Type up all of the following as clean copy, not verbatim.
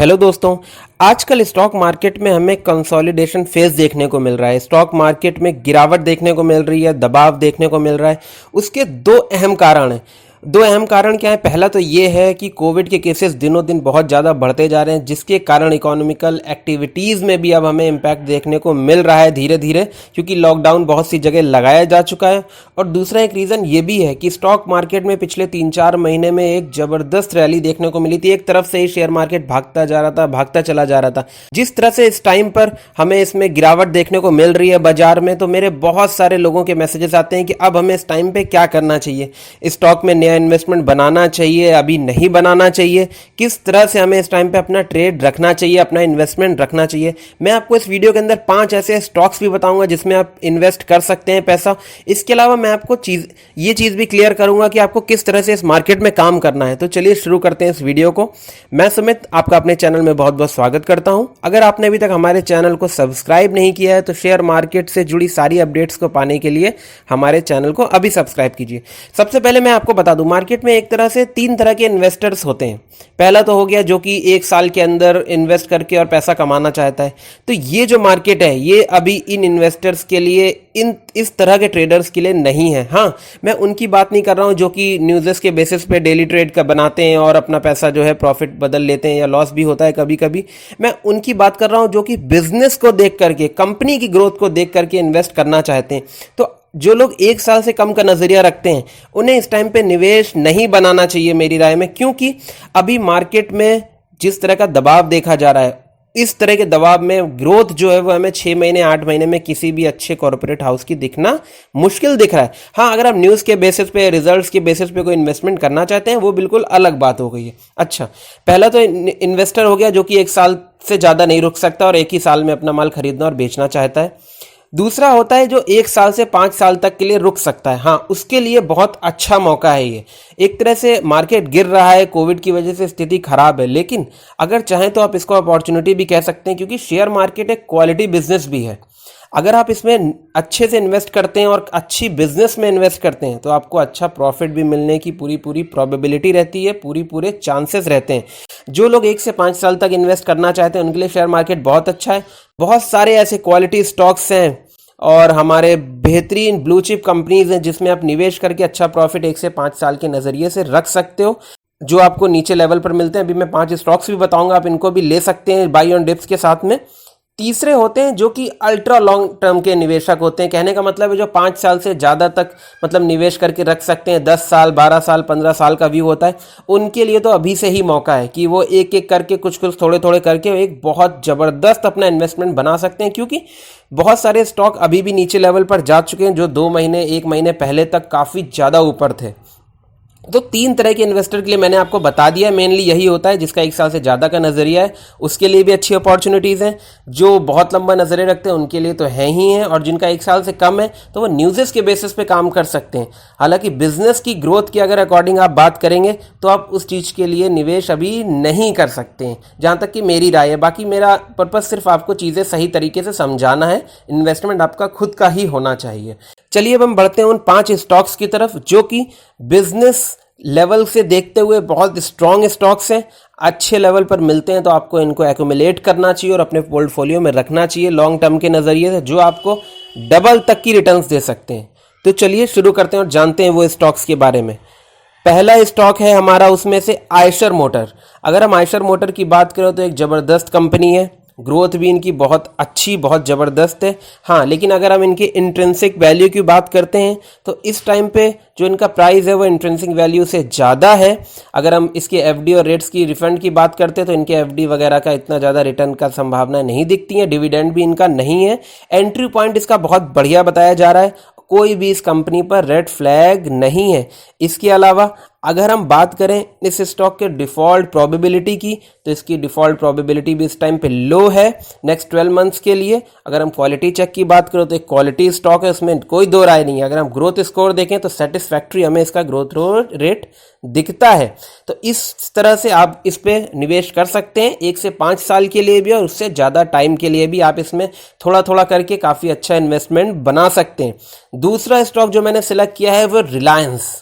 Hello दोस्तों। आजकल stock market में हमें कंसोलिडेशन फेज देखने को मिल रहा है। स्टॉक मार्केट में गिरावट देखने को मिल रही है, दबाव देखने को मिल रहा है। उसके दो अहम कारण हैं। दो अहम कारण क्या है? पहला तो ये है कि कोविड के केसेस दिनों दिन बहुत ज़्यादा बढ़ते जा रहे हैं, जिसके कारण इकोनॉमिकल एक्टिविटीज़ में भी अब हमें इम्पैक्ट देखने को मिल रहा है धीरे धीरे, क्योंकि लॉकडाउन बहुत सी जगह लगाया जा चुका है। और दूसरा एक रीज़न ये भी है कि स्टॉक मार्केट में पिछले 3-4 महीने में एक ज़बरदस्त रैली देखने को मिली थी। एक तरफ से ही शेयर मार्केट भागता जा रहा था, भागता चला जा रहा था। जिस तरह से इस टाइम पर हमें इसमें गिरावट देखने को मिल रही है बाजार में, तो मेरे बहुत सारे लोगों के मैसेजेस आते हैं कि अब हमें इस टाइम पे क्या करना चाहिए, स्टॉक में नया इन्वेस्टमेंट बनाना चाहिए, अभी नहीं बनाना चाहिए, किस तरह से हमें इस टाइम पे अपना ट्रेड रखना चाहिए, अपना इन्वेस्टमेंट रखना चाहिए। मैं आपको इस वीडियो के अंदर 5 ऐसे स्टॉक्स भी बताऊंगा जिसमें आप इन्वेस्ट कर सकते हैं पैसा। इसके अलावा मैं आपको ये चीज़ भी क्लियर करूंगा कि आपको किस तरह से इस मार्केट में काम करना है। तो चलिए शुरू करते हैं इस वीडियो को। मैं सुमित आपका अपने चैनल में बहुत बहुत स्वागत करता हूं। अगर आपने अभी तक हमारे चैनल को सब्सक्राइब नहीं किया है तो शेयर मार्केट से जुड़ी सारी अपडेट्स को पाने के लिए हमारे चैनल को अभी सब्सक्राइब कीजिए। सबसे पहले मैं आपको बता दूं, मार्केट में एक तरह से 3 तरह के इन्वेस्टर्स होते हैं। पहला तो हो गया जो कि 1 साल के अंदर इन्वेस्ट करके और पैसा कमाना चाहता है। तो ये जो मार्केट है ये अभी इन इन्वेस्टर्स के लिए, इस तरह के ट्रेडर्स के लिए नहीं है। हाँ, मैं उनकी बात नहीं कर रहा हूं जो कि न्यूज़ेस के बेसिस पे डेली ट्रेड का बनाते हैं और अपना पैसा जो है प्रॉफिट बदल लेते हैं, या लॉस भी होता है कभी कभी। मैं उनकी बात कर रहा हूं जो कि बिजनेस को देख करके, कंपनी की ग्रोथ को देख करके इन्वेस्ट करना चाहते हैं। तो जो लोग 1 साल से कम का नजरिया रखते हैं उन्हें इस टाइम पे निवेश नहीं बनाना चाहिए मेरी राय में, क्योंकि अभी मार्केट में जिस तरह का दबाव देखा जा रहा है, इस तरह के दबाव में ग्रोथ जो है वो हमें 6 महीने 8 महीने में किसी भी अच्छे कॉर्पोरेट हाउस की दिखना मुश्किल दिख रहा है। हाँ, अगर आप न्यूज़ के बेसिस पे, रिजल्ट्स के बेसिस पे कोई इन्वेस्टमेंट करना चाहते हैं वो बिल्कुल अलग बात हो गई है। अच्छा, पहला तो इन्वेस्टर हो गया जो कि 1 साल से ज़्यादा नहीं रुक सकता और एक ही साल में अपना माल खरीदना और बेचना चाहता है। दूसरा होता है जो 1 साल से 5 साल तक के लिए रुक सकता है। हाँ, उसके लिए बहुत अच्छा मौका है ये। एक तरह से मार्केट गिर रहा है, कोविड की वजह से स्थिति खराब है, लेकिन अगर चाहें तो आप इसको अपॉर्चुनिटी भी कह सकते हैं, क्योंकि शेयर मार्केट एक क्वालिटी बिजनेस भी है। अगर आप इसमें अच्छे से इन्वेस्ट करते हैं और अच्छी बिजनेस में इन्वेस्ट करते हैं तो आपको अच्छा प्रॉफिट भी मिलने की पूरी प्रोबेबिलिटी रहती है, पूरे चांसेस रहते हैं। जो लोग 1 से 5 साल तक इन्वेस्ट करना चाहते हैं उनके लिए शेयर मार्केट बहुत अच्छा है। बहुत सारे ऐसे क्वालिटी स्टॉक्स हैं और हमारे बेहतरीन ब्लू चिप कंपनीज हैं जिसमें आप निवेश करके अच्छा प्रॉफिट 1 से 5 साल के नज़रिए से रख सकते हो, जो आपको नीचे लेवल पर मिलते हैं। अभी मैं 5 स्टॉक्स भी बताऊंगा, आप इनको भी ले सकते हैं बाई ऑन डिप्स के साथ में। तीसरे होते हैं जो कि अल्ट्रा लॉन्ग टर्म के निवेशक होते हैं। कहने का मतलब है जो 5 साल से ज़्यादा तक मतलब निवेश करके रख सकते हैं, 10 साल, 12 साल, 15 साल का व्यू होता है। उनके लिए तो अभी से ही मौका है कि वो एक एक करके, कुछ थोड़े करके एक बहुत ज़बरदस्त अपना इन्वेस्टमेंट बना सकते हैं, क्योंकि बहुत सारे स्टॉक अभी भी नीचे लेवल पर जा चुके हैं जो 2 महीने, 1 महीने पहले तक काफ़ी ज़्यादा ऊपर थे। तो 3 तरह के इन्वेस्टर के लिए मैंने आपको बता दिया। मेनली यही होता है जिसका 1 साल से ज़्यादा का नज़रिया है, उसके लिए भी अच्छी अपॉर्चुनिटीज़ हैं। जो बहुत लंबा नज़रिया रखते हैं उनके लिए तो है ही हैं, और जिनका 1 साल से कम है तो वो न्यूज़ेस के बेसिस पे काम कर सकते हैं। हालांकि बिजनेस की ग्रोथ की अगर अकॉर्डिंग आप बात करेंगे तो आप उस चीज़ के लिए निवेश अभी नहीं कर सकते हैं, जहाँ तक कि मेरी राय है। बाकी मेरा पर्पज़ सिर्फ आपको चीज़ें सही तरीके से समझाना है। इन्वेस्टमेंट आपका खुद का ही होना चाहिए। चलिए अब हम बढ़ते हैं उन 5 स्टॉक्स की तरफ जो कि बिजनेस लेवल से देखते हुए बहुत स्ट्रॉन्ग स्टॉक्स हैं, अच्छे लेवल पर मिलते हैं, तो आपको इनको एक्यूमुलेट करना चाहिए और अपने पोर्टफोलियो में रखना चाहिए लॉन्ग टर्म के नज़रिए से, जो आपको डबल तक की रिटर्न्स दे सकते हैं। तो चलिए शुरू करते हैं और जानते हैं वो स्टॉक्स के बारे में। पहला स्टॉक है हमारा उसमें से आयशर मोटर। अगर हम आयशर मोटर की बात करें तो एक ज़बरदस्त कंपनी है, ग्रोथ भी इनकी बहुत अच्छी, बहुत ज़बरदस्त है। हाँ, लेकिन अगर हम इनके इंट्रिंसिक वैल्यू की बात करते हैं तो इस टाइम पे जो इनका प्राइस है वो इंट्रिंसिक वैल्यू से ज़्यादा है। अगर हम इसके एफडी और रेट्स की रिफंड की बात करते हैं तो इनके एफडी वगैरह का इतना ज़्यादा रिटर्न का संभावना नहीं दिखती है, डिविडेंड भी इनका नहीं है। एंट्री पॉइंट इसका बहुत बढ़िया बताया जा रहा है, कोई भी इस कंपनी पर रेड फ्लैग नहीं है। इसके अलावा अगर हम बात करें इस स्टॉक के डिफ़ॉल्ट प्रोबेबिलिटी की तो इसकी डिफ़ॉल्ट प्रोबेबिलिटी भी इस टाइम पे लो है नेक्स्ट 12 मंथ्स के लिए। अगर हम क्वालिटी चेक की बात करें तो एक क्वालिटी स्टॉक है, उसमें कोई दो राय नहीं है। अगर हम ग्रोथ स्कोर देखें तो सेटिस्फैक्ट्री हमें इसका ग्रोथ रेट दिखता है। तो इस तरह से आप इस पे निवेश कर सकते हैं 1 से 5 साल के लिए भी, और उससे ज़्यादा टाइम के लिए भी आप इसमें थोड़ा करके काफ़ी अच्छा इन्वेस्टमेंट बना सकते हैं। दूसरा स्टॉक जो मैंने सिलेक्ट किया है वो रिलायंस।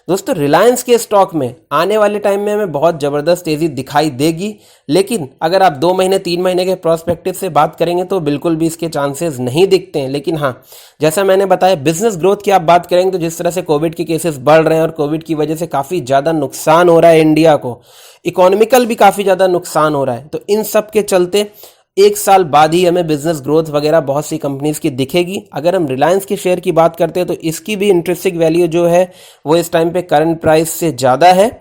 दोस्तों रिलायंस के स्टॉक में आने वाले टाइम में हमें बहुत ज़बरदस्त तेज़ी दिखाई देगी, लेकिन अगर आप 2 महीने 3 महीने के प्रोस्पेक्टिव से बात करेंगे तो बिल्कुल भी इसके चांसेस नहीं दिखते हैं। लेकिन हाँ, जैसा मैंने बताया, बिजनेस ग्रोथ की आप बात करेंगे तो जिस तरह से कोविड के केसेस बढ़ रहे हैं और कोविड की वजह से काफ़ी ज़्यादा नुकसान हो रहा है इंडिया को, इकोनॉमिकल भी काफ़ी ज़्यादा नुकसान हो रहा है, तो इन सब के चलते 1 साल बाद ही हमें बिजनेस ग्रोथ वगैरह बहुत सी कंपनीज की दिखेगी। अगर हम रिलायंस के शेयर की बात करते हैं तो इसकी भी इंट्रिंसिक वैल्यू जो है वो इस टाइम पे करंट प्राइस से ज़्यादा है।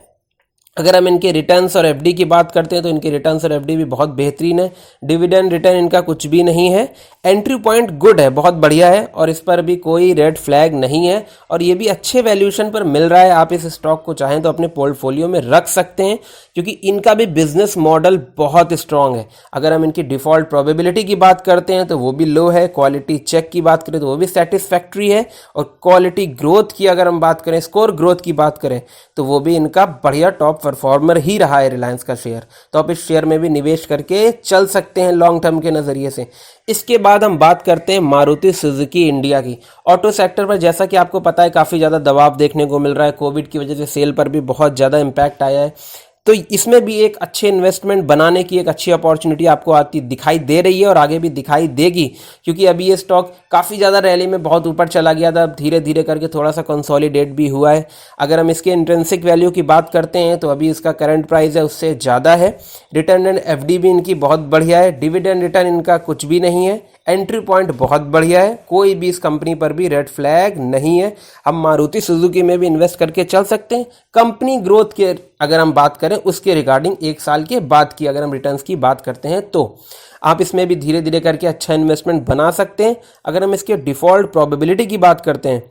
अगर हम इनके रिटर्न्स और एफडी की बात करते हैं तो इनके रिटर्न्स और एफडी भी बहुत बेहतरीन है। डिविडेंड रिटर्न इनका कुछ भी नहीं है। एंट्री पॉइंट गुड है, बहुत बढ़िया है, और इस पर भी कोई रेड फ्लैग नहीं है, और ये भी अच्छे वैल्यूएशन पर मिल रहा है। आप इस स्टॉक को चाहें तो अपने पोर्टफोलियो में रख सकते हैं, क्योंकि इनका भी बिजनेस मॉडल बहुत स्ट्रांग है। अगर हम इनकी डिफॉल्ट प्रोबेबिलिटी की बात करते हैं तो वो भी लो है, क्वालिटी चेक की बात करें तो वो भी सेटिस्फैक्ट्री है, और क्वालिटी ग्रोथ की अगर हम बात करें, स्कोर ग्रोथ की बात करें तो वो भी इनका बढ़िया टॉप परफॉर्मर ही रहा है रिलायंस का शेयर। तो आप इस शेयर में भी निवेश करके चल सकते हैं लॉन्ग टर्म के नज़रिए से। इसके बाद हम बात करते हैं मारुति सुजुकी इंडिया की। ऑटो सेक्टर पर जैसा कि आपको पता है काफ़ी ज़्यादा दबाव देखने को मिल रहा है, कोविड की वजह से सेल पर भी बहुत ज़्यादा इम्पैक्ट आया है, तो इसमें भी एक अच्छे इन्वेस्टमेंट बनाने की एक अच्छी अपॉर्चुनिटी आपको आती दिखाई दे रही है और आगे भी दिखाई देगी, क्योंकि अभी ये स्टॉक काफ़ी ज़्यादा रैली में बहुत ऊपर चला गया था, अब धीरे धीरे करके थोड़ा सा कंसोलिडेट भी हुआ है। अगर हम इसके इंट्रिंसिक वैल्यू की बात करते हैं तो अभी इसका करंट प्राइस है उससे ज़्यादा है। रिटर्न एंड एफडी भी इनकी बहुत बढ़िया है, डिविडेंड रिटर्न इनका कुछ भी नहीं है, एंट्री पॉइंट बहुत बढ़िया है, कोई भी इस कंपनी पर भी रेड फ्लैग नहीं है। हम मारुति सुजुकी में भी इन्वेस्ट करके चल सकते हैं। कंपनी ग्रोथ के अगर हम बात करें उसके रिगार्डिंग 1 साल के बाद की अगर हम रिटर्न्स की बात करते हैं तो आप इसमें भी धीरे धीरे करके अच्छा इन्वेस्टमेंट बना सकते हैं। अगर हम इसके डिफॉल्ट प्रोबेबिलिटी की बात करते हैं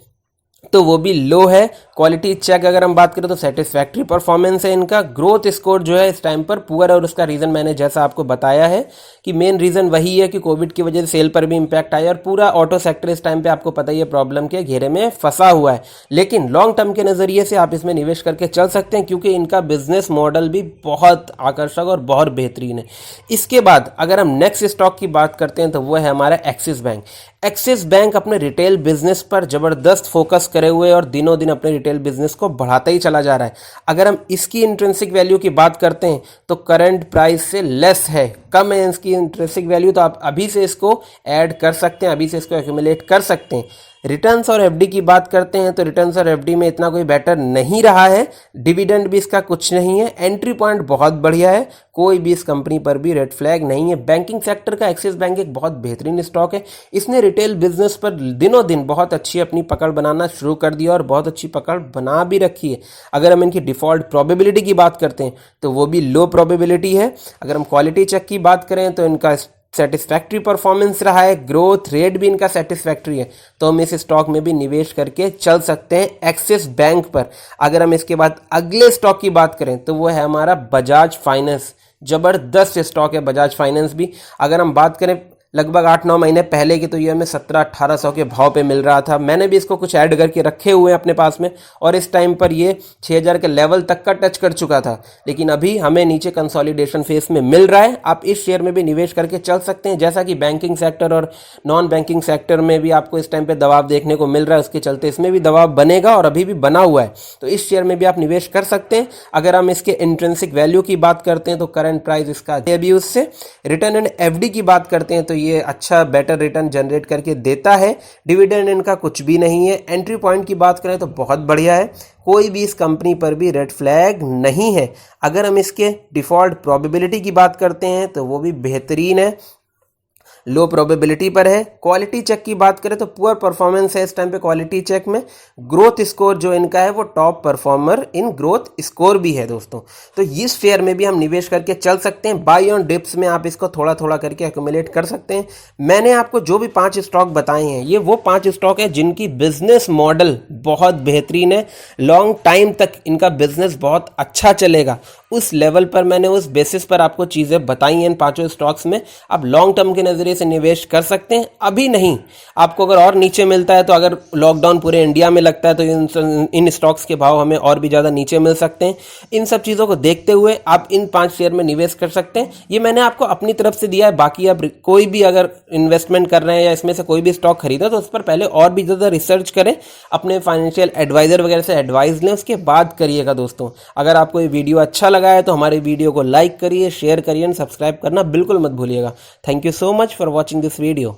तो वो भी लो है। क्वालिटी चेक अगर हम बात करें तो सेटिस्फैक्ट्री परफॉर्मेंस है इनका। ग्रोथ स्कोर जो है इस टाइम पर पुअर है, और उसका रीज़न मैंने जैसा आपको बताया है कि मेन रीज़न वही है कि कोविड की वजह से सेल पर भी इम्पैक्ट आया, और पूरा ऑटो सेक्टर इस टाइम पे आपको पता ही है प्रॉब्लम के घेरे में फंसा हुआ है। लेकिन लॉन्ग टर्म के नज़रिए से आप इसमें निवेश करके चल सकते हैं, क्योंकि इनका बिजनेस मॉडल भी बहुत आकर्षक और बहुत बेहतरीन है। इसके बाद अगर हम नेक्स्ट स्टॉक की बात करते हैं तो वो है हमारा एक्सिस बैंक। एक्सिस बैंक अपने रिटेल बिजनेस पर जबरदस्त फोकस करे हुए और दिनों दिन अपने रिटेल बिजनेस को बढ़ाता ही चला जा रहा है। अगर हम इसकी इंट्रिंसिक वैल्यू की बात करते हैं तो करंट प्राइस से लेस है, कम है इसकी इंट्रिंसिक वैल्यू, तो आप अभी से इसको ऐड कर सकते हैं, अभी से इसको एक्यूमुलेट कर सकते हैं। रिटर्न्स और एफडी की बात करते हैं तो रिटर्न्स और एफडी में इतना कोई बेटर नहीं रहा है, डिविडेंड भी इसका कुछ नहीं है, एंट्री पॉइंट बहुत बढ़िया है, कोई भी इस कंपनी पर भी रेड फ्लैग नहीं है। बैंकिंग सेक्टर का एक्सिस बैंक एक बहुत बेहतरीन स्टॉक है। इसने रिटेल बिजनेस पर दिनों दिन बहुत अच्छी अपनी पकड़ बनाना शुरू कर दिया और बहुत अच्छी पकड़ बना भी रखी है। अगर हम इनकी डिफॉल्ट प्रोबेबिलिटी की बात करते हैं तो वो भी लो प्रोबेबिलिटी है। अगर हम क्वालिटी चेक की बात करें तो इनका सेटिस्फैक्ट्री परफॉर्मेंस रहा है, ग्रोथ रेट भी इनका सेटिस्फैक्ट्री है, तो हम इस स्टॉक में भी निवेश करके चल सकते हैं एक्सिस बैंक पर। अगर हम इसके बाद अगले स्टॉक की बात करें तो वो है हमारा बजाज फाइनेंस। जबरदस्त स्टॉक है बजाज फाइनेंस भी। अगर हम बात करें लगभग 8-9 महीने पहले की तो ये हमें 1700-1800 के भाव पे मिल रहा था। मैंने भी इसको कुछ ऐड करके रखे हुए हैं अपने पास में, और इस टाइम पर ये 6000 के लेवल तक का टच कर चुका था, लेकिन अभी हमें नीचे कंसोलिडेशन फेस में मिल रहा है। आप इस शेयर में भी निवेश करके चल सकते हैं। जैसा कि बैंकिंग सेक्टर और नॉन बैंकिंग सेक्टर में भी आपको इस टाइम पर दबाव देखने को मिल रहा है, उसके चलते इसमें भी दबाव बनेगा और अभी भी बना हुआ है, तो इस शेयर में भी आप निवेश कर सकते हैं। अगर हम इसके इंट्रिंसिक वैल्यू की बात करते हैं तो करंट प्राइस इसका अभी उससे। रिटर्न एंड एफडी की बात करते हैं तो ये अच्छा बेटर रिटर्न जनरेट करके देता है। डिविडेंड इनका कुछ भी नहीं है। एंट्री पॉइंट की बात करें तो बहुत बढ़िया है, कोई भी इस कंपनी पर भी रेड फ्लैग नहीं है। अगर हम इसके डिफॉल्ट प्रोबेबिलिटी की बात करते हैं तो वो भी बेहतरीन है, लो प्रोबेबिलिटी पर है। क्वालिटी चेक की बात करें तो पुअर परफॉर्मेंस है इस टाइम पे क्वालिटी चेक में। ग्रोथ स्कोर जो इनका है वो top performer in growth score भी है दोस्तों। तो इस शेयर में भी हम निवेश करके चल सकते हैं। बाई ऑन डिप्स में आप इसको थोड़ा थोड़ा करके एक्यूमुलेट कर सकते हैं। मैंने आपको जो भी 5 स्टॉक बताए हैं ये वो 5 स्टॉक है जिनकी बिजनेस मॉडल बहुत बेहतरीन है, लॉन्ग टाइम तक इनका बिजनेस बहुत अच्छा चलेगा। उस लेवल पर मैंने उस बेसिस पर आपको चीज़ें बताई हैं इन 5 स्टॉक्स में। आप लॉन्ग टर्म के नज़रिए से निवेश कर सकते हैं। अभी नहीं, आपको अगर और नीचे मिलता है तो अगर लॉकडाउन पूरे इंडिया में लगता है तो इन स्टॉक्स के भाव हमें और भी ज़्यादा नीचे मिल सकते हैं। इन सब चीज़ों को देखते हुए आप इन 5 शेयर में निवेश कर सकते हैं। ये मैंने आपको अपनी तरफ से दिया है, बाकी आप कोई भी अगर इन्वेस्टमेंट कर रहे हैं या इसमें से कोई भी स्टॉक खरीदा तो उस पर पहले और भी ज़्यादा रिसर्च करें, अपने फाइनेंशियल एडवाइजर वगैरह से एडवाइस लें, उसके बाद करिएगा दोस्तों। अगर आपको ये वीडियो अच्छा लगा है तो हमारे वीडियो को लाइक करिए, शेयर करिए एंड सब्सक्राइब करना बिल्कुल मत भूलिएगा। Thank you so much for watching this video.